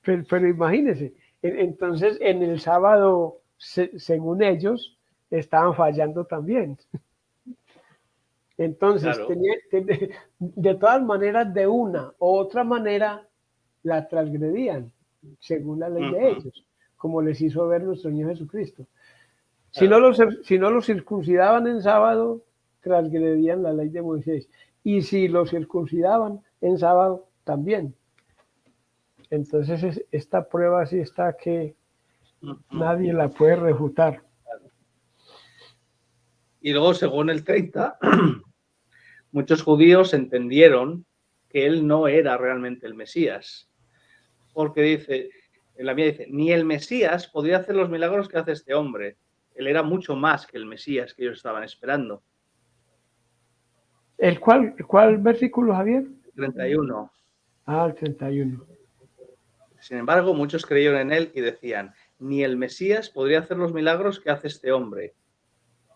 pero imagínense, entonces en el sábado, según ellos, estaban fallando también. Entonces, Claro. de todas maneras, de una u otra manera, la transgredían, según la ley de ellos, como les hizo ver nuestro Señor Jesucristo. Claro. Si no los circuncidaban en sábado, transgredían la ley de Moisés. Y si los circuncidaban en sábado, también. Entonces, esta prueba sí está que nadie la puede refutar. Y luego, según el 30, muchos judíos entendieron que él no era realmente el Mesías. Porque dice, en la mía dice, ni el Mesías podría hacer los milagros que hace este hombre. Él era mucho más que el Mesías que ellos estaban esperando. ¿Cuál versículo, Javier? 31. Ah, el 31. Sin embargo, muchos creyeron en él y decían, ni el Mesías podría hacer los milagros que hace este hombre.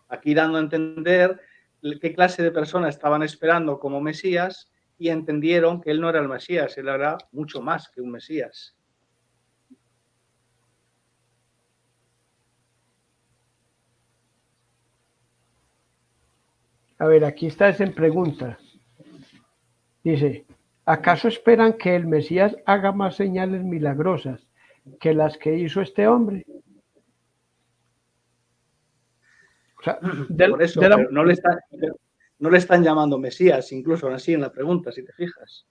Aquí dando a entender qué clase de persona estaban esperando como Mesías y entendieron que él no era el Mesías, él era mucho más que un Mesías. A ver, aquí está en pregunta. Dice, ¿acaso esperan que el Mesías haga más señales milagrosas que las que hizo este hombre? O sea, por eso, pero no le están llamando Mesías, incluso así en la pregunta, si te fijas.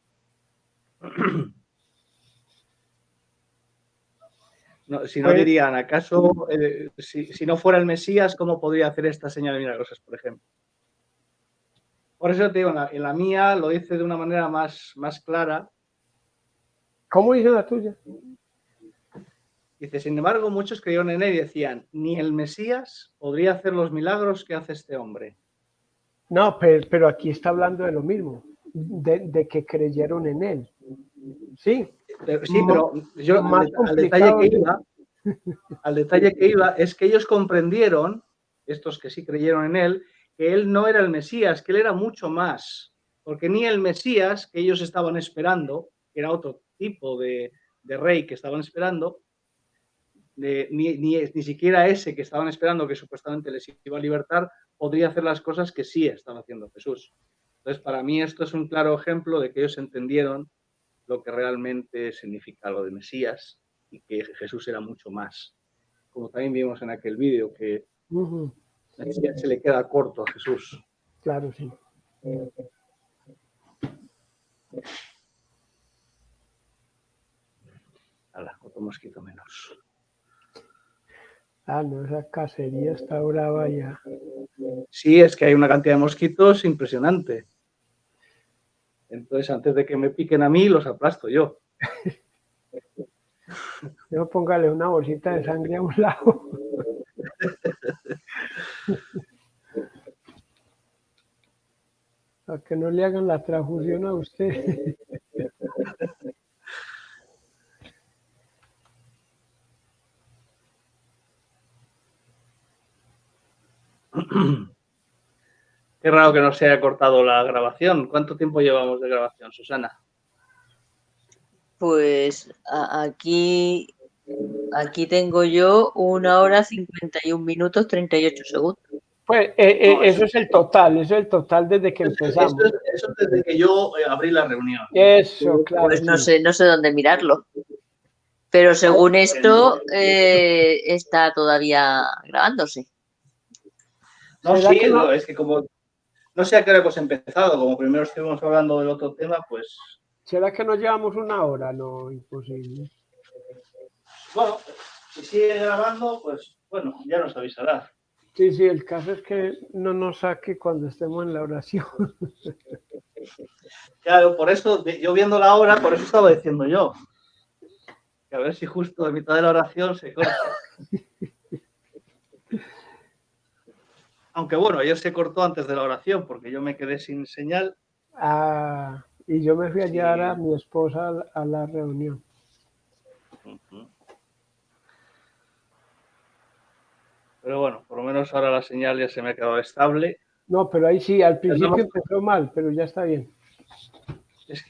No, si no dirían, ¿acaso si no fuera el Mesías, cómo podría hacer estas señales milagrosas, por ejemplo? Por eso te digo, en la mía lo dice de una manera más clara. ¿Cómo dice la tuya? Dice, sin embargo, muchos creyeron en él y decían, ni el Mesías podría hacer los milagros que hace este hombre. No, pero aquí está hablando de lo mismo, de que creyeron en él. Sí, pero yo al detalle que iba es que ellos comprendieron, estos que sí creyeron en él, que él no era el Mesías, que él era mucho más, porque ni el Mesías que ellos estaban esperando, que era otro tipo de rey que estaban esperando, ni siquiera ese que estaban esperando, que supuestamente les iba a libertar, podría hacer las cosas que sí estaba haciendo Jesús. Entonces, para mí esto es un claro ejemplo de que ellos entendieron lo que realmente significa lo de Mesías y que Jesús era mucho más. Como también vimos en aquel vídeo que se le queda corto a Jesús. Claro, sí. Otro mosquito menos. Ah, no, esa cacería está brava ya. Sí, es que hay una cantidad de mosquitos impresionante. Entonces, antes de que me piquen a mí, los aplasto yo. Yo póngale una bolsita de sangre a un lado. Para que no le hagan la transfusión a usted. Qué raro que no se haya cortado la grabación. ¿Cuánto tiempo llevamos de grabación, Susana? Pues aquí tengo yo 1 hora 51 minutos 38 segundos. Pues eso es el total desde que empezamos. Eso es desde que yo abrí la reunión. Eso, claro. Pues no sé dónde mirarlo. Pero según esto, está todavía grabándose. No, sí, no, es que como No sé a qué hora hemos empezado, como primero estuvimos hablando del otro tema, pues... ¿Será que nos llevamos una hora? No, imposible. Bueno, si sigue grabando, pues bueno, ya nos avisará. Sí, sí, el caso es que no nos saque cuando estemos en la oración. Claro, por eso, yo viendo la hora, por eso estaba diciendo yo. Que a ver si justo a mitad de la oración se corta. Aunque bueno, ayer se cortó antes de la oración porque yo me quedé sin señal. Ah, y yo me fui a Sí. llevar a mi esposa a la reunión. Pero bueno, por lo menos ahora la señal ya se me ha quedado estable. No, pero ahí sí, al principio empezó mal, pero ya está bien. Es que